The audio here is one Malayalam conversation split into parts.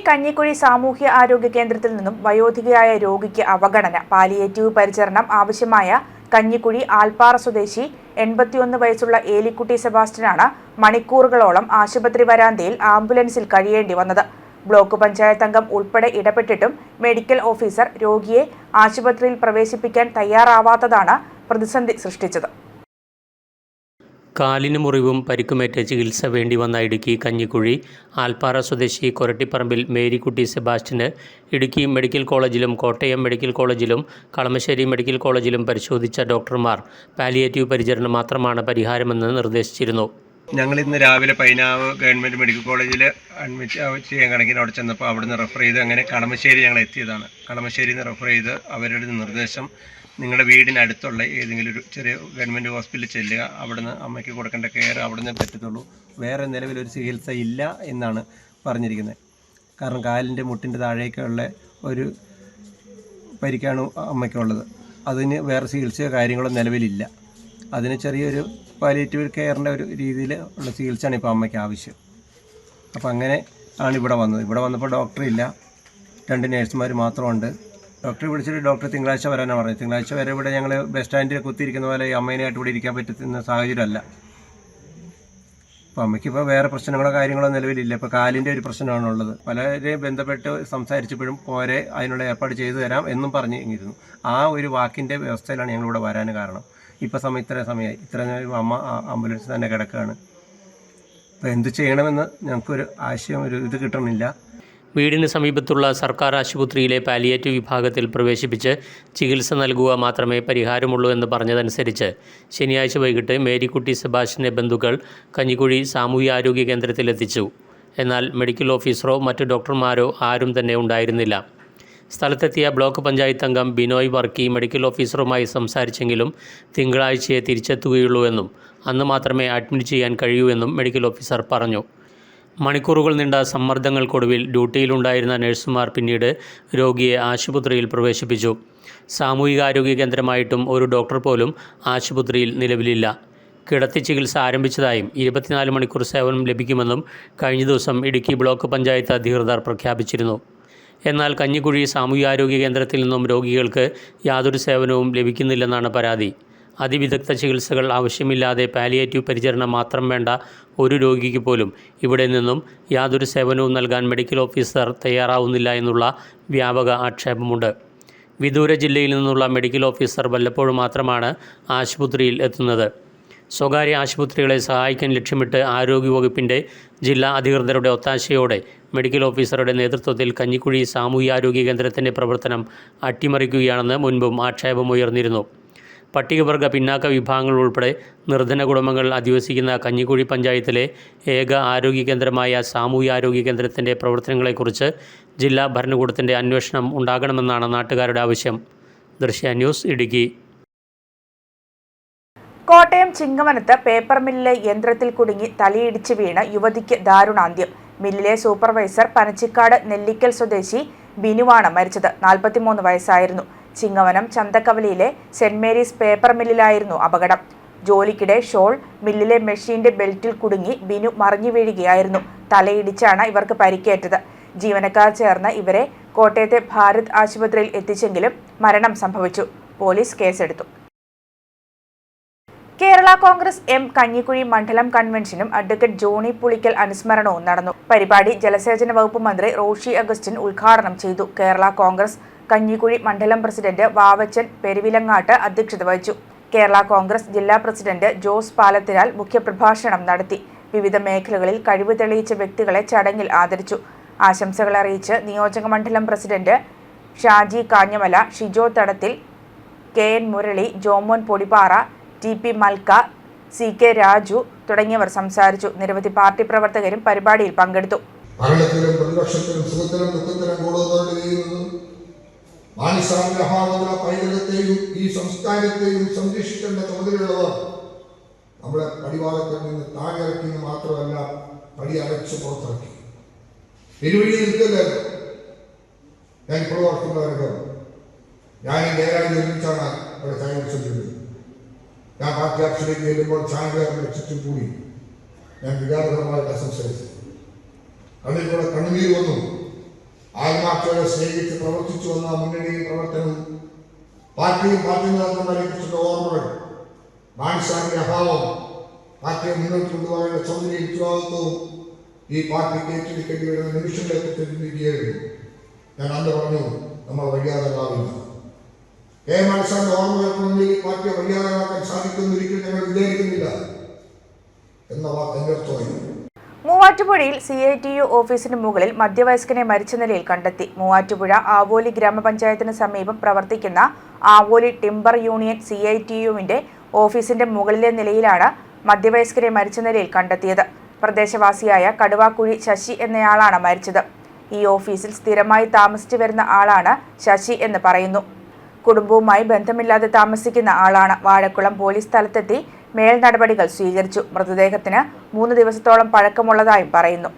കഞ്ഞിക്കുഴി സാമൂഹ്യ ആരോഗ്യ കേന്ദ്രത്തിൽ നിന്നും വയോധികയായ രോഗിക്ക് അവഗണന. പാലിയേറ്റീവ് പരിചരണം ആവശ്യമായ കഞ്ഞിക്കുഴി ആൽപ്പാറ സ്വദേശി 81 വയസ്സുള്ള ഏലിക്കുട്ടി സെബാസ്റ്റ്യനാണ് മണിക്കൂറുകളോളം ആശുപത്രി വരാന്തയിൽ ആംബുലൻസിൽ കഴിയേണ്ടി വന്നത്. ബ്ലോക്ക് പഞ്ചായത്ത് അംഗം ഉൾപ്പെടെ ഇടപെട്ടിട്ടും മെഡിക്കൽ ഓഫീസർ രോഗിയെ ആശുപത്രിയിൽ പ്രവേശിപ്പിക്കാൻ തയ്യാറാവാത്തതാണ് പ്രതിസന്ധി സൃഷ്ടിച്ചത്. കാലിന് മുറിവും പരിക്കുമേറ്റ് ചികിത്സ വേണ്ടി വന്ന ഇടുക്കി കഞ്ഞിക്കുഴി ആൽപ്പാറ സ്വദേശി കൊരട്ടിപ്പറമ്പിൽ മേരിക്കുട്ടി സെബാസ്റ്റ്യന് ഇടുക്കി മെഡിക്കൽ കോളേജിലും കോട്ടയം മെഡിക്കൽ കോളേജിലും കളമശ്ശേരി മെഡിക്കൽ കോളേജിലും പരിശോധിച്ച ഡോക്ടർമാർ പാലിയേറ്റീവ് പരിചരണം മാത്രമാണ് പരിഹാരമെന്ന് നിർദ്ദേശിച്ചിരുന്നു. ഞങ്ങൾ ഇന്ന് രാവിലെ പൈനാവ് ഗവൺമെൻറ് മെഡിക്കൽ കോളേജിൽ അഡ്മിറ്റ് ചെയ്യാൻ കണക്കിന് അവിടെ ചെന്നപ്പോൾ അവിടുന്ന് റെഫർ ചെയ്ത് അങ്ങനെ കളമശ്ശേരി ഞങ്ങൾ എത്തിയതാണ്. കളമശ്ശേരിയിൽ നിന്ന് റെഫർ ചെയ്ത് അവരുടെ നിർദ്ദേശം നിങ്ങളുടെ വീടിനടുത്തുള്ള ഏതെങ്കിലും ഒരു ചെറിയ ഗവൺമെൻറ് ഹോസ്പിറ്റലിൽ ചെല്ലുക, അവിടുന്ന് അമ്മയ്ക്ക് കൊടുക്കേണ്ട കെയർ അവിടുന്ന് പറ്റത്തുള്ളൂ, വേറെ നിലവിലൊരു ചികിത്സ ഇല്ല എന്നാണ് പറഞ്ഞിരിക്കുന്നത്. കാരണം കാലിൻ്റെ മുട്ടിൻ്റെ താഴേക്കുള്ള ഒരു പരിക്കാണ് അമ്മയ്ക്കുള്ളത്. അതിന് വേറെ ചികിത്സയോ കാര്യങ്ങളോ നിലവിലില്ല. അതിന് ചെറിയൊരു പാലിയേറ്റീവ് കെയറിൻ്റെ ഒരു രീതിയിൽ ഉള്ള ചികിത്സയാണ് ഇപ്പോൾ അമ്മയ്ക്ക് ആവശ്യം. അപ്പോൾ അങ്ങനെ ആണ് ഇവിടെ വന്നത്. ഇവിടെ വന്നപ്പോൾ ഡോക്ടറില്ല, 2 നേഴ്സുമാർ മാത്രമുണ്ട്. ഡോക്ടറെ വിളിച്ചിട്ട് ഡോക്ടർ തിങ്കളാഴ്ച വരാനാണ് പറഞ്ഞത്. തിങ്കളാഴ്ച വരെ ഇവിടെ ഞങ്ങൾ ബസ് സ്റ്റാൻഡിൽ കുത്തിയിരിക്കുന്ന പോലെ ഈ അമ്മേനായിട്ട് ഇവിടെ ഇരിക്കാൻ പറ്റുന്ന സാഹചര്യമല്ല. അപ്പോൾ അമ്മയ്ക്കിപ്പോൾ വേറെ പ്രശ്നങ്ങളോ കാര്യങ്ങളോ നിലവിലില്ല. ഇപ്പോൾ കാലിൻ്റെ ഒരു പ്രശ്നമാണുള്ളത്. പലരെയും ബന്ധപ്പെട്ട് സംസാരിച്ചപ്പോഴും പോരെ അതിനുള്ള ഏർപ്പാട് ചെയ്തു തരാം എന്നും പറഞ്ഞിരുന്നു. ആ ഒരു വാക്കിൻ്റെ വ്യവസ്ഥയിലാണ് ഞങ്ങളിവിടെ വരാൻ കാരണം. ഇപ്പോൾ ഇത്ര സമയമായി, ഇത്ര നേരം അമ്മ ആംബുലൻസ് തന്നെ കിടക്കുകയാണ്. അപ്പോൾ എന്ത് ചെയ്യണമെന്ന് ഞങ്ങൾക്കൊരു ആശയം ഇത് കിട്ടണില്ല. വീടിന് സമീപത്തുള്ള സർക്കാർ ആശുപത്രിയിലെ പാലിയേറ്റീവ് വിഭാഗത്തിൽ പ്രവേശിപ്പിച്ച് ചികിത്സ നൽകുക മാത്രമേ പരിഹാരമുള്ളൂ എന്ന് പറഞ്ഞതനുസരിച്ച് ശനിയാഴ്ച വൈകിട്ട് മേരിക്കുട്ടി സെബാസ്റ്റ്യൻ്റെ ബന്ധുക്കൾ കഞ്ഞിക്കുഴി സാമൂഹ്യാരോഗ്യ കേന്ദ്രത്തിലെത്തിച്ചു. എന്നാൽ മെഡിക്കൽ ഓഫീസറോ മറ്റു ഡോക്ടർമാരോ ആരും തന്നെ ഉണ്ടായിരുന്നില്ല. സ്ഥലത്തെത്തിയ ബ്ലോക്ക് പഞ്ചായത്ത് അംഗം ബിനോയ് വർക്കി മെഡിക്കൽ ഓഫീസറുമായി സംസാരിച്ചെങ്കിലും തിങ്കളാഴ്ചയെ തിരിച്ചെത്തുകയുള്ളൂ എന്നും അന്ന് മാത്രമേ അഡ്മിറ്റ് ചെയ്യാൻ കഴിയൂ എന്നും മെഡിക്കൽ ഓഫീസർ പറഞ്ഞു. മണിക്കൂറുകൾ നീണ്ട സമ്മർദ്ദങ്ങൾക്കൊടുവിൽ ഡ്യൂട്ടിയിലുണ്ടായിരുന്ന നഴ്സുമാർ പിന്നീട് രോഗിയെ ആശുപത്രിയിൽ പ്രവേശിപ്പിച്ചു. സാമൂഹികാരോഗ്യ കേന്ദ്രമായിട്ടും ഒരു ഡോക്ടർ പോലും ആശുപത്രിയിൽ നിലവിലില്ല. കിടത്തി ചികിത്സ ആരംഭിച്ചതായും 24 മണിക്കൂർ സേവനം ലഭിക്കുമെന്നും കഴിഞ്ഞ ദിവസം ഇടുക്കി ബ്ലോക്ക് പഞ്ചായത്ത് അധികൃതർ പ്രഖ്യാപിച്ചിരുന്നു. എന്നാൽ കഞ്ഞിക്കുഴി സാമൂഹികാരോഗ്യ കേന്ദ്രത്തിൽ നിന്നും രോഗികൾക്ക് യാതൊരു സേവനവും ലഭിക്കുന്നില്ലെന്നാണ് പരാതി. അതിവിദഗ്ധ ചികിത്സകൾ ആവശ്യമില്ലാതെ പാലിയേറ്റീവ് പരിചരണം മാത്രം വേണ്ട ഒരു രോഗിക്ക് പോലും ഇവിടെ നിന്നും യാതൊരു സേവനവും നൽകാൻ മെഡിക്കൽ ഓഫീസർ തയ്യാറാവുന്നില്ല എന്നുള്ള വ്യാപക ആക്ഷേപമുണ്ട്. വിദൂര ജില്ലയിൽ നിന്നുള്ള മെഡിക്കൽ ഓഫീസർ വല്ലപ്പോഴും മാത്രമാണ് ആശുപത്രിയിൽ എത്തുന്നത്. സ്വകാര്യ ആശുപത്രികളെ സഹായിക്കാൻ ലക്ഷ്യമിട്ട് ആരോഗ്യവകുപ്പിൻ്റെ ജില്ലാ അധികൃതരുടെ ഒത്താശയോടെ മെഡിക്കൽ ഓഫീസറുടെ നേതൃത്വത്തിൽ കഞ്ഞിക്കുഴി സാമൂഹ്യാരോഗ്യ കേന്ദ്രത്തിൻ്റെ പ്രവർത്തനം അട്ടിമറിക്കുകയാണെന്ന് മുൻപും ആക്ഷേപമുയർന്നിരുന്നു. പട്ടികവർഗ പിന്നാക്ക വിഭാഗങ്ങൾ ഉൾപ്പെടെ നിർധന കുടുംബങ്ങൾ അധിവസിക്കുന്ന കഞ്ഞിക്കുഴി പഞ്ചായത്തിലെ ഏക ആരോഗ്യ കേന്ദ്രമായ സാമൂഹ്യാരോഗ്യ കേന്ദ്രത്തിൻ്റെ പ്രവർത്തനങ്ങളെക്കുറിച്ച് ജില്ലാ ഭരണകൂടത്തിൻ്റെ അന്വേഷണം ഉണ്ടാകണമെന്നാണ് നാട്ടുകാരുടെ ആവശ്യം. ദൃശ്യ ന്യൂസ്, ഇടുക്കി. കോട്ടയം ചിങ്ങവനത്ത് പേപ്പർ മില്ലിലെ യന്ത്രത്തിൽ കുടുങ്ങി തലയിടിച്ച് വീണ് യുവതിക്ക് ദാരുണാന്ത്യം. മില്ലിലെ സൂപ്പർവൈസർ പനച്ചിക്കാട് നെല്ലിക്കൽ സ്വദേശി ബിനുവാണ് മരിച്ചത്. 43 വയസ്സായിരുന്നു. ചിങ്ങവനം ചന്തക്കവലിയിലെ സെന്റ് മേരീസ് പേപ്പർ മില്ലിലായിരുന്നു അപകടം. ജോലിക്കിടെ ഷോൾ മില്ലിലെ മെഷീന്റെ ബെൽറ്റിൽ കുടുങ്ങി ബിനു മറിഞ്ഞു വീഴുകയായിരുന്നു. തലയിടിച്ചാണ് ഇവർക്ക് പരിക്കേറ്റത്. ജീവനക്കാർ ചേർന്ന് ഇവരെ കോട്ടയത്തെ ഭാരത് ആശുപത്രിയിൽ എത്തിച്ചെങ്കിലും മരണം സംഭവിച്ചു. പോലീസ് കേസെടുത്തു. കേരള കോൺഗ്രസ് എം കഞ്ഞിക്കുഴി മണ്ഡലം കൺവെൻഷനും അഡ്വക്കേറ്റ് ജോണി പുളിക്കൽ അനുസ്മരണവും നടന്നു. പരിപാടി ജലസേചന വകുപ്പ് മന്ത്രി റോഷി അഗസ്റ്റിൻ ഉദ്ഘാടനം ചെയ്തു. കേരള കോൺഗ്രസ് കഞ്ഞിക്കുഴി മണ്ഡലം പ്രസിഡന്റ് വാവച്ചൻ പെരുവിലങ്ങാട്ട് അധ്യക്ഷത വഹിച്ചു. കേരള കോൺഗ്രസ് ജില്ലാ പ്രസിഡന്റ് ജോസ് പാലത്തിനാൽ മുഖ്യപ്രഭാഷണം നടത്തി. വിവിധ മേഖലകളിൽ കഴിവ് തെളിയിച്ച വ്യക്തികളെ ചടങ്ങിൽ ആദരിച്ചു. ആശംസകൾ അറിയിച്ച് നിയോജക മണ്ഡലം പ്രസിഡന്റ് ഷാജി കാഞ്ഞമല, ഷിജോ തടത്തിൽ, KN Murali, Jomon Podippara, TP malka, CK Raju തുടങ്ങിയവർ സംസാരിച്ചു. നിരവധി പാർട്ടി പ്രവർത്തകരും പരിപാടിയിൽ പങ്കെടുത്തു. ഈ സംസ്കാരത്തെയും സംരക്ഷിക്കേണ്ട ചുമതലയുള്ളവർ നമ്മളെ പടിവാളത്തിൽ നിന്ന് താഴെയിറക്കി മാത്രമല്ല പടി അടച്ച് പുറത്തിറക്കി. ഇരുവഴി നിൽക്കില്ലല്ലോ. ഞാൻ ഇപ്പോൾ ഓർക്കുന്നവരോ, ഞാൻ നേരായി ഒരുമിച്ചാണ് ഇവിടെ ചായ കുടിച്ചിരുന്നത്. ഞാൻ പാർട്ടി ഓഫീസിലേക്ക് ചെല്ലുമ്പോൾ ചായക്കാരുടെ ചുറ്റും കൂടി ഞാൻ വികാരപരമായിട്ട് സംസാരിച്ചു. അതിൽ കൂടെ കണ്ണുനീർ വന്നു. ആത്മാർത്ഥയോടെ സ്നേഹിച്ച് പ്രവർത്തിച്ചു വന്ന മുന്നണിയും പ്രവർത്തനവും പാർട്ടി നേതാക്കന്മാരെ കുറിച്ചുള്ള ഓർമ്മകൾ, മാനസാന്റെ അഭാവം, പാർട്ടിയെ മുന്നോട്ട് കൊണ്ടുപോകേണ്ട ചുമതലയും ഉത്തരവാദിത്വവും ഈ പാർട്ടിക്ക് ഏറ്റെടുക്കേണ്ടി വരുന്ന നിമിഷങ്ങളെ കുറിച്ച് ചിന്തിക്കുകയായിരുന്നു. ഞാൻ അന്ന് പറഞ്ഞു, നമ്മൾ വഴിയാതകളാവില്ല. കെ മാനസാന്റെ ഓർമ്മകൾക്കൊന്നും ഈ പാർട്ടിയെ വഴിയാതകളാക്കാൻ സാധിക്കുമെന്നൊരിക്കലും ഞങ്ങൾ വിചാരിക്കുന്നില്ല എന്ന വാക്ക് എന്റെ അർത്ഥമായിരുന്നു. മൂവാറ്റുപുഴയിൽ CITU ഓഫീസിന് മുകളിൽ മധ്യവയസ്കനെ മരിച്ച നിലയിൽ കണ്ടെത്തി. മൂവാറ്റുപുഴ ആവോലി ഗ്രാമപഞ്ചായത്തിന് സമീപം പ്രവർത്തിക്കുന്ന ആവോലി ടിംബർ യൂണിയൻ CITUവിന്റെ ഓഫീസിന്റെ മുകളിലെ നിലയിലാണ് മധ്യവയസ്കരെ മരിച്ച നിലയിൽ കണ്ടെത്തിയത്. പ്രദേശവാസിയായ കടുവാക്കുഴി ശശി എന്നയാളാണ് മരിച്ചത്. ഈ ഓഫീസിൽ സ്ഥിരമായി താമസിച്ചു വരുന്ന ആളാണ് ശശി എന്ന് പറയുന്നു. കുടുംബവുമായി ബന്ധമില്ലാതെ താമസിക്കുന്ന ആളാണ്. വാഴക്കുളം പോലീസ് സ്ഥലത്തെത്തി മേൽ നടപടികൾ സ്വീകരിച്ചു. മൃതദേഹത്തിന് 3 ദിവസത്തോളം പഴക്കമുള്ളതായും പറയുന്നു.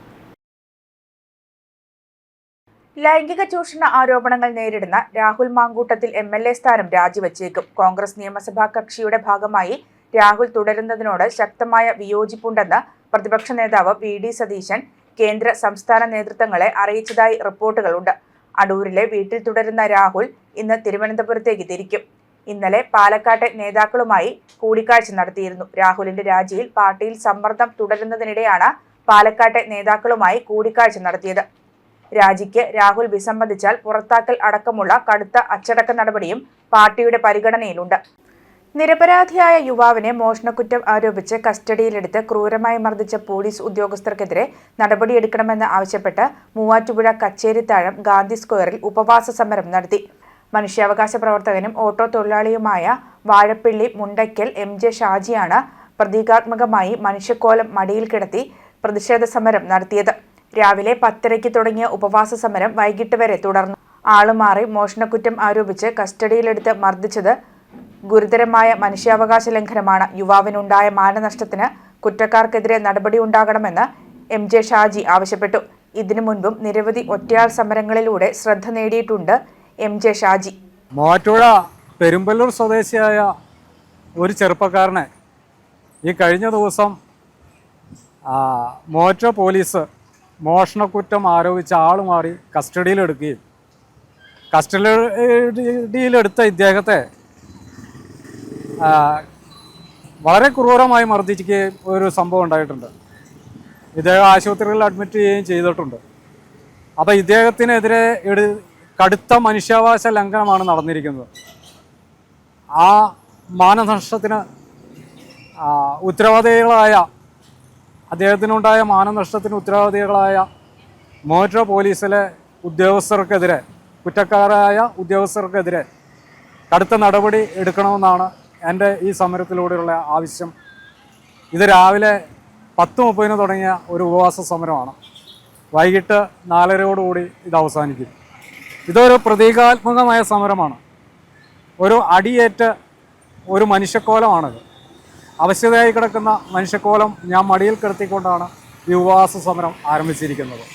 ലൈംഗിക ചൂഷണ ആരോപണങ്ങൾ നേരിടുന്ന രാഹുൽ മാങ്കൂട്ടത്തിൽ MLA സ്ഥാനം രാജിവെച്ചേക്കും. കോൺഗ്രസ് നിയമസഭാ കക്ഷിയുടെ ഭാഗമായി രാഹുൽ തുടരുന്നതിനോട് ശക്തമായ വിയോജിപ്പുണ്ടെന്ന് പ്രതിപക്ഷ നേതാവ് VD സതീശൻ കേന്ദ്ര സംസ്ഥാന നേതൃത്വങ്ങളെ അറിയിച്ചതായി റിപ്പോർട്ടുകളുണ്ട്. അടൂരിലെ വീട്ടിൽ തുടരുന്ന രാഹുൽ ഇന്ന് തിരുവനന്തപുരത്തേക്ക് തിരിക്കും. ഇന്നലെ പാലക്കാട്ടെ നേതാക്കളുമായി കൂടിക്കാഴ്ച നടത്തിയിരുന്നു. രാഹുലിന്റെ രാജിയിൽ പാർട്ടിയിൽ സമ്മർദ്ദം തുടരുന്നതിനിടെയാണ് പാലക്കാട്ടെ നേതാക്കളുമായി കൂടിക്കാഴ്ച നടത്തിയത്. രാജിക്ക് രാഹുൽ വിസമ്മതിച്ചാൽ പുറത്താക്കൽ അടക്കമുള്ള കടുത്ത അച്ചടക്ക നടപടിയും പാർട്ടിയുടെ പരിഗണനയിലുണ്ട്. നിരപരാധിയായ യുവാവിനെ മോഷണക്കുറ്റം ആരോപിച്ച് കസ്റ്റഡിയിലെടുത്ത് ക്രൂരമായി മർദ്ദിച്ച പോലീസ് ഉദ്യോഗസ്ഥർക്കെതിരെ നടപടിയെടുക്കണമെന്ന് ആവശ്യപ്പെട്ട് മൂവാറ്റുപുഴ കച്ചേരിത്താഴം ഗാന്ധി സ്ക്വയറിൽ ഉപവാസ സമരം നടത്തി. മനുഷ്യാവകാശ പ്രവർത്തകനും ഓട്ടോ തൊഴിലാളിയുമായ വാഴപ്പിള്ളി മുണ്ടയ്ക്കൽ MJ ഷാജിയാണ് പ്രതീകാത്മകമായി മനുഷ്യക്കോലം മടിയിൽ കിടത്തി പ്രതിഷേധ സമരം നടത്തിയത്. രാവിലെ 10:30 തുടങ്ങിയ ഉപവാസ സമരം വൈകിട്ട് വരെ തുടർന്നു. ആളുമാറി മോഷണക്കുറ്റം ആരോപിച്ച് കസ്റ്റഡിയിലെടുത്ത് മർദ്ദിച്ചത് ഗുരുതരമായ മനുഷ്യാവകാശ ലംഘനമാണ്. യുവാവിനുണ്ടായ മാനനഷ്ടത്തിന് കുറ്റക്കാർക്കെതിരെ നടപടിയുണ്ടാകണമെന്ന് MJ ഷാജി ആവശ്യപ്പെട്ടു. ഇതിനു മുൻപും നിരവധി ഒറ്റയാൾ സമരങ്ങളിലൂടെ ശ്രദ്ധ നേടിയിട്ടുണ്ട് MJ ഷാജി. മൂവാറ്റുപുഴ പെരുമ്പല്ലൂർ സ്വദേശിയായ ഒരു ചെറുപ്പക്കാരനെ ഈ കഴിഞ്ഞ ദിവസം മൂവാറ്റുപുഴ പോലീസ് മോഷണക്കുറ്റം ആരോപിച്ച ആളുമാറി കസ്റ്റഡിയിലെടുക്കുകയും കസ്റ്റഡിയിലെടുത്ത ഇദ്ദേഹത്തെ വളരെ ക്രൂരമായി മർദ്ദിക്കുകയും ഒരു സംഭവം ഉണ്ടായിട്ടുണ്ട്. ഇദ്ദേഹം ആശുപത്രികളിൽ അഡ്മിറ്റ് ചെയ്യുകയും ചെയ്തിട്ടുണ്ട്. അപ്പോൾ ഇദ്ദേഹത്തിനെതിരെ കടുത്ത മനുഷ്യാവകാശ ലംഘനമാണ് നടന്നിരിക്കുന്നത്. ആ മാനനഷ്ടത്തിന് ഉത്തരവാദികളായ അദ്ദേഹത്തിനുണ്ടായ മാനനഷ്ടത്തിന് ഉത്തരവാദികളായ മൂവാറ്റുപുഴ പോലീസിലെ ഉദ്യോഗസ്ഥർക്കെതിരെ, കുറ്റക്കാരായ ഉദ്യോഗസ്ഥർക്കെതിരെ കടുത്ത നടപടി എടുക്കണമെന്നാണ് എൻ്റെ ഈ സമരത്തിലൂടെയുള്ള ആവശ്യം. ഇത് രാവിലെ 10:30 തുടങ്ങിയ ഒരു ഉപവാസ സമരമാണ്. വൈകിട്ട് 4:30 ഇത് അവസാനിക്കും. ഇതൊരു പ്രതീകാത്മകമായ സമരമാണ്. ഒരു അടിയേറ്റ് ഒരു മനുഷ്യക്കോലമാണിത്. അവശതയായി കിടക്കുന്ന മനുഷ്യക്കോലം ഞാൻ മടിയിൽ കിടത്തിക്കൊണ്ടാണ് ഈ ഉപവാസ സമരം ആരംഭിച്ചിരിക്കുന്നത്.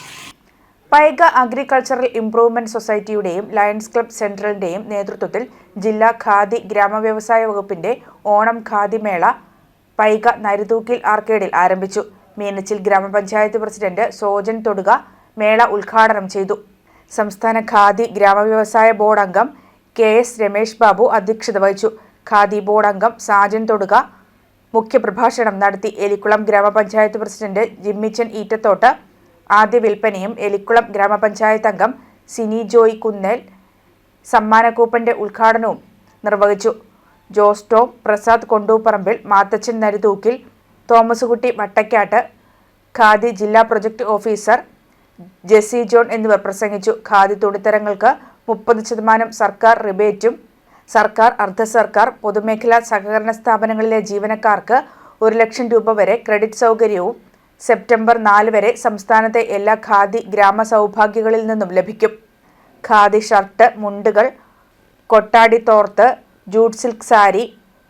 പൈക അഗ്രികൾച്ചറൽ ഇംപ്രൂവ്മെന്റ് സൊസൈറ്റിയുടെയും ലയൺസ് ക്ലബ് സെൻട്രലിന്റെയും നേതൃത്വത്തിൽ ജില്ലാ ഖാദി ഗ്രാമവ്യവസായ വകുപ്പിന്റെ ഓണം ഖാദി മേള പൈക നരുതൂക്കിൽ ആർക്കേഡിൽ ആരംഭിച്ചു. മീനച്ചിൽ ഗ്രാമപഞ്ചായത്ത് പ്രസിഡന്റ് സോജൻ തൊടുക മേള ഉദ്ഘാടനം ചെയ്തു. സംസ്ഥാന ഖാദി ഗ്രാമവ്യവസായ ബോർഡ് അംഗം KS രമേശ് ബാബു അധ്യക്ഷത വഹിച്ചു. ഖാദി ബോർഡ് അംഗം സാജൻ തൊടുക മുഖ്യപ്രഭാഷണം നടത്തി. എലിക്കുളം ഗ്രാമപഞ്ചായത്ത് പ്രസിഡന്റ് ജിമ്മിച്ചൻ ഈറ്റത്തോട്ട് ആദ്യ വിൽപ്പനയും എലിക്കുളം ഗ്രാമപഞ്ചായത്ത് അംഗം സിനി ജോയ് കുന്നേൽ സമ്മാന കൂപ്പന്റെ ഉദ്ഘാടനവും നിർവഹിച്ചു. ജോസ് ടോം, പ്രസാദ് കൊണ്ടൂപ്പറമ്പിൽ, മാത്തച്ചൻ നരുതൂക്കിൽ, തോമസ് കുട്ടി വട്ടക്കാട്ട്, ഖാദി ജില്ലാ പ്രൊജക്ട് ഓഫീസർ ജെസി ജോൺ എന്നിവർ പ്രസംഗിച്ചു. ഖാദി തുണിത്തരങ്ങൾക്ക് 30% സർക്കാർ റിബേറ്റും സർക്കാർ, അർദ്ധ സർക്കാർ, പൊതുമേഖലാ സഹകരണ സ്ഥാപനങ്ങളിലെ ജീവനക്കാർക്ക് 1 ലക്ഷം രൂപ വരെ ക്രെഡിറ്റ് സൗകര്യവും സെപ്റ്റംബർ 4 വരെ സംസ്ഥാനത്തെ എല്ലാ ഖാദി ഗ്രാമ സൗഭാഗ്യങ്ങളിൽ നിന്നും ലഭിക്കും. ഖാദി ഷർട്ട്, മുണ്ടുകൾ, കൊട്ടാടി തോർത്ത്, ജൂട്ട് സിൽക്ക് സാരി,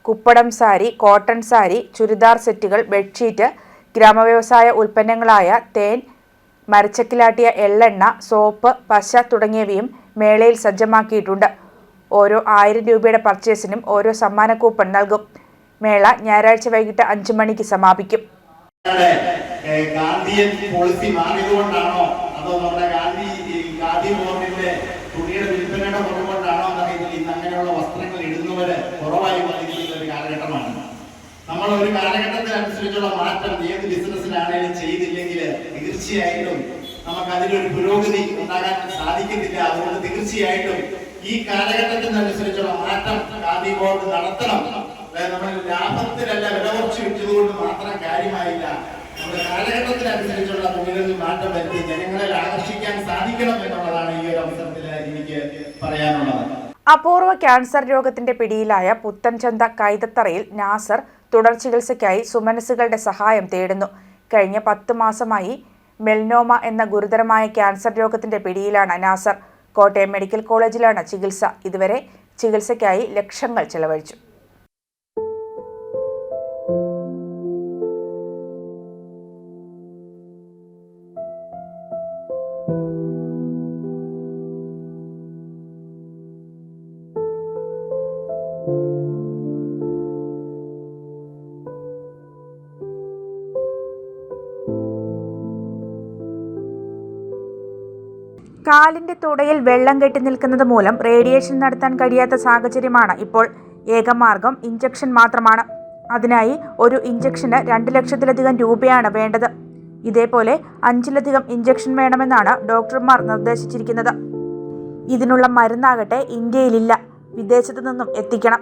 കുപ്പടം സാരി, കോട്ടൺ സാരി, ചുരിദാർ സെറ്റുകൾ, ബെഡ്ഷീറ്റ്, ഗ്രാമവ്യവസായ ഉൽപ്പന്നങ്ങളായ തേൻ, മരച്ചക്കിലാട്ടിയ എള്ളെണ്ണ, സോപ്പ്, പശ തുടങ്ങിയവയും മേളയിൽ സജ്ജമാക്കിയിട്ടുണ്ട്. ഓരോ 1000 രൂപയുടെ പർച്ചേസിനും ഓരോ സമ്മാന കൂപ്പൺ നൽകും. മേള ഞായറാഴ്ച വൈകിട്ട് 5 മണിക്ക് സമാപിക്കും. ഗാന്ധിയൻ പോളിസി മാറിയതുകൊണ്ടാണോ അതോ നമ്മുടെ ഖാദി ബോർഡിന്റെ തുണിയുടെ വിൽപ്പനയുടെ കുറവുകൊണ്ടാണോ എന്നറിയത്തില്ല, ഇന്ന് അങ്ങനെയുള്ള വസ്ത്രങ്ങൾ ഇടുന്നവര് കുറവായി വന്നിരിക്കുന്ന ഒരു കാലഘട്ടമാണ്. നമ്മൾ ഒരു കാലഘട്ടത്തിനനുസരിച്ചുള്ള മാറ്റം ഏത് ബിസിനസ്സിലാണെങ്കിലും ചെയ്തില്ലെങ്കിൽ തീർച്ചയായിട്ടും നമുക്ക് അതിലൊരു പുരോഗതി ഉണ്ടാകാൻ സാധിക്കത്തില്ല. അതുകൊണ്ട് തീർച്ചയായിട്ടും ഈ കാലഘട്ടത്തിനനുസരിച്ചുള്ള മാറ്റം ഖാദി ബോർഡ് നടത്തണം. നമ്മൾ ലാഭത്തിലല്ല വില കുറച്ച് വിറ്റതുകൊണ്ട് മാത്രം കാര്യമായില്ല. നമ്മുടെ കാലഘട്ടത്തിനനുസരിച്ചുള്ള തുണികളിൽ മാറ്റം വരുത്തി ജനങ്ങളെ ആകർഷിക്കാൻ സാധിക്കണം എന്നുള്ളതാണ് ഈ ഒരു അവസരത്തിൽ എനിക്ക് പറയാനുള്ളത്. അപൂർവ ക്യാൻസർ രോഗത്തിന്റെ പിടിയിലായ പുത്തൻചന്ത കൈതത്തറയിൽ നാസർ തുടർ ചികിത്സയ്ക്കായി സുമനസുകളുടെ സഹായം തേടുന്നു. കഴിഞ്ഞ 10 മാസമായി മെൽനോമ എന്ന ഗുരുതരമായ ക്യാൻസർ രോഗത്തിന്റെ പിടിയിലാണ് നാസർ. കോട്ടയം മെഡിക്കൽ കോളേജിലാണ് ചികിത്സ. ഇതുവരെ ചികിത്സയ്ക്കായി ലക്ഷങ്ങൾ ചെലവഴിച്ചു. കാലിന്റെ തുടയിൽ വെള്ളം കെട്ടി നിൽക്കുന്നത് മൂലം റേഡിയേഷൻ നടത്താൻ കഴിയാത്ത സാഹചര്യമാണ് ഇപ്പോൾ. ഏകമാർഗം ഇഞ്ചക്ഷൻ മാത്രമാണ്. അതിനായി ഒരു ഇഞ്ചക്ഷന് 2 ലക്ഷത്തിലധികം രൂപയാണ് വേണ്ടത്. ഇതേപോലെ 5ലധികം ഇഞ്ചക്ഷൻ വേണമെന്നാണ് ഡോക്ടർമാർ നിർദ്ദേശിച്ചിരിക്കുന്നത്. ഇതിനുള്ള മരുന്നാകട്ടെ ഇന്ത്യയിലില്ല, വിദേശത്തു നിന്നും എത്തിക്കണം.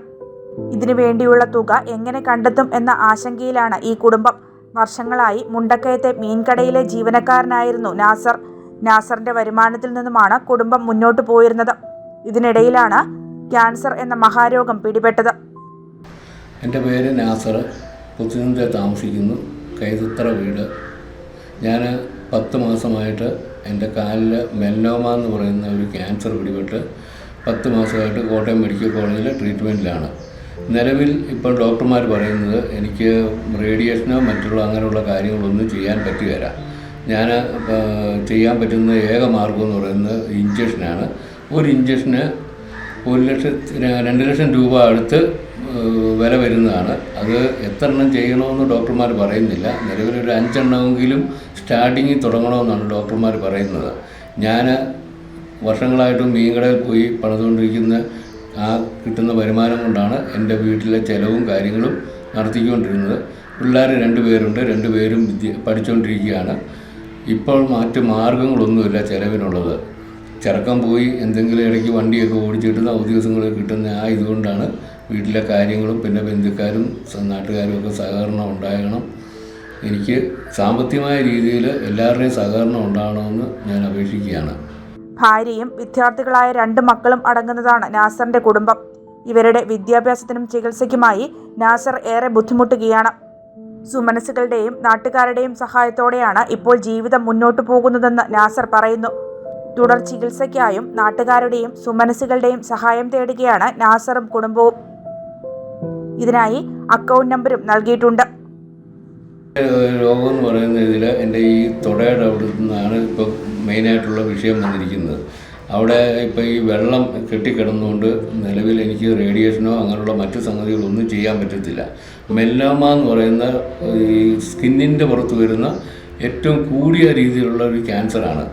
ഇതിനു വേണ്ടിയുള്ള തുക എങ്ങനെ കണ്ടെത്തും എന്ന ആശങ്കയിലാണ് ഈ കുടുംബം. വർഷങ്ങളായി മുണ്ടക്കയത്തെ മീൻകടയിലെ ജീവനക്കാരനായിരുന്നു നാസർ. നാസറിന്റെ വരുമാനത്തിൽ നിന്നുമാണ് കുടുംബം മുന്നോട്ട് പോയിരുന്നത്. ഇതിനിടയിലാണ് ക്യാൻസർ എന്ന മഹാരോഗം പിടിപെട്ടത്. എൻ്റെ പേര് നാസർ, പുത്തുനന്ദ താമസിക്കുന്നു, കൈതത്തറ വീട്. ഞാൻ 10 മാസമായിട്ട് എൻ്റെ കാലിൽ മെൽനോമ എന്ന് പറയുന്ന ഒരു ക്യാൻസർ പിടിപെട്ട് 10 മാസമായിട്ട് കോട്ടയം മെഡിക്കൽ കോളേജിൽ ട്രീറ്റ്മെൻറ്റിലാണ്. നിലവിൽ ഇപ്പോൾ ഡോക്ടർമാർ പറയുന്നത് എനിക്ക് റേഡിയേഷനോ മറ്റുള്ള അങ്ങനെയുള്ള കാര്യങ്ങളൊന്നും ചെയ്യാൻ പറ്റുകയില്ല. ഞാൻ ചെയ്യാൻ പറ്റുന്ന ഏക മാർഗം എന്ന് പറയുന്നത് ഇഞ്ചക്ഷനാണ്. ഒരു ഇഞ്ചക്ഷന് 2 ലക്ഷം രൂപ അടുത്ത് വില വരുന്നതാണ്. അത് എത്ര എണ്ണം ചെയ്യണമെന്ന് ഡോക്ടർമാർ പറയുന്നില്ല. നിലവിലൊരു 5 എണ്ണമെങ്കിലും സ്റ്റാർട്ടിങ്ങിൽ തുടങ്ങണമെന്നാണ് ഡോക്ടർമാർ പറയുന്നത്. ഞാൻ വർഷങ്ങളായിട്ട് മീൻകടയിൽ പോയി പണിതുകൊണ്ടിരിക്കുന്ന ആ കിട്ടുന്ന വരുമാനം കൊണ്ടാണ് എൻ്റെ വീട്ടിലെ ചിലവും കാര്യങ്ങളും നടത്തിക്കൊണ്ടിരുന്നത്. പിള്ളേർ 2 പേരുണ്ട്, 2 പേരും പഠിച്ചുകൊണ്ടിരിക്കുകയാണ്. ഇപ്പോൾ മറ്റ് മാർഗങ്ങളൊന്നുമില്ല ചിലവിനുള്ളത്. ചെറുക്കം പോയി എന്തെങ്കിലും ഇടയ്ക്ക് വണ്ടിയൊക്കെ ഓടിച്ചിട്ടുന്ന അവധി ദിവസങ്ങളിൽ കിട്ടുന്ന ആ ഇതുകൊണ്ടാണ് വീട്ടിലെ കാര്യങ്ങളും പിന്നെ ബന്ധുക്കാരും നാട്ടുകാരും ഒക്കെ സഹകരണം ഉണ്ടാകണം. എനിക്ക് സാമ്പത്തികമായ രീതിയിൽ എല്ലാവരുടെയും സഹകരണം ഉണ്ടാകണമെന്ന് ഞാൻ അപേക്ഷിക്കുകയാണ്. ഭാര്യയും വിദ്യാർത്ഥികളായ 2 മക്കളും അടങ്ങുന്നതാണ് നാസറിന്റെ കുടുംബം. ഇവരുടെ വിദ്യാഭ്യാസത്തിനും ചികിത്സയ്ക്കുമായി നാസർ ഏറെ ബുദ്ധിമുട്ടുകയാണ്. സുമനസുകളുടെയും നാട്ടുകാരുടെയും സഹായത്തോടെയാണ് ഇപ്പോൾ ജീവിതം മുന്നോട്ടു പോകുന്നതെന്ന് നാസർ പറയുന്നു. തുടർ ചികിത്സയ്ക്കായും നാട്ടുകാരുടെയും സുമനസുകളുടെയും സഹായം തേടുകയാണ് നാസറും കുടുംബവും. ഇതിനായി അക്കൗണ്ട് നമ്പറും നൽകിയിട്ടുണ്ട്. രോഗം എന്ന് പറയുന്ന ഇതിൽ എൻ്റെ ഈ തുടയുടെ അവിടെ നിന്നാണ് ഇപ്പോൾ മെയിനായിട്ടുള്ള വിഷയം വന്നിരിക്കുന്നത്. അവിടെ ഇപ്പോൾ ഈ വെള്ളം കെട്ടിക്കിടന്നുകൊണ്ട് നിലവിൽ എനിക്ക് റേഡിയേഷനോ അങ്ങനെയുള്ള മറ്റു സംഗതികളൊന്നും ചെയ്യാൻ പറ്റത്തില്ല. മെൽനോമ എന്ന് പറയുന്ന ഈ സ്കിന്നിൻ്റെ പുറത്ത് വരുന്ന ഏറ്റവും കൂടിയ രീതിയിലുള്ള ഒരു ക്യാൻസറാണ്.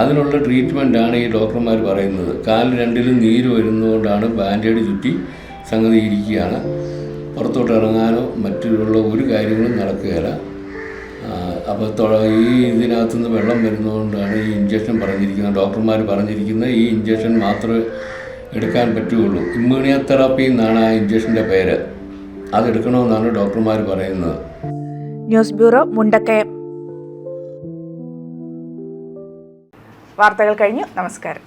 അതിനുള്ള ട്രീറ്റ്മെൻറ്റാണ് ഈ ഡോക്ടർമാർ പറയുന്നത്. കാലിൽ 2ലും നീര് വരുന്നതുകൊണ്ടാണ് ബാൻഡേഡ് ചുറ്റി സംഗതി ഇരിക്കുകയാണ്. പുറത്തോട്ട് ഇറങ്ങാനോ മറ്റുള്ള ഒരു കാര്യങ്ങളും നടക്കുകയില്ല. അപ്പോൾ ഈ ഇതിനകത്തുനിന്ന് വെള്ളം വരുന്നതുകൊണ്ടാണ് ഈ ഇഞ്ചക്ഷൻ പറഞ്ഞിരിക്കുന്നത്. ഡോക്ടർമാർ പറഞ്ഞിരിക്കുന്നത് ഈ ഇഞ്ചക്ഷൻ മാത്രമേ എടുക്കാൻ പറ്റുകയുള്ളൂ. ഇമ്മ്യൂണിയോതെറാപ്പി എന്നാണ് ആ ഇഞ്ചക്ഷൻ്റെ പേര്. അതെടുക്കണമെന്നാണ് ഡോക്ടർമാർ പറയുന്നത്. News bureau, Mundakkayam. വാർത്തകൾ കഴിഞ്ഞു. നമസ്കാരം.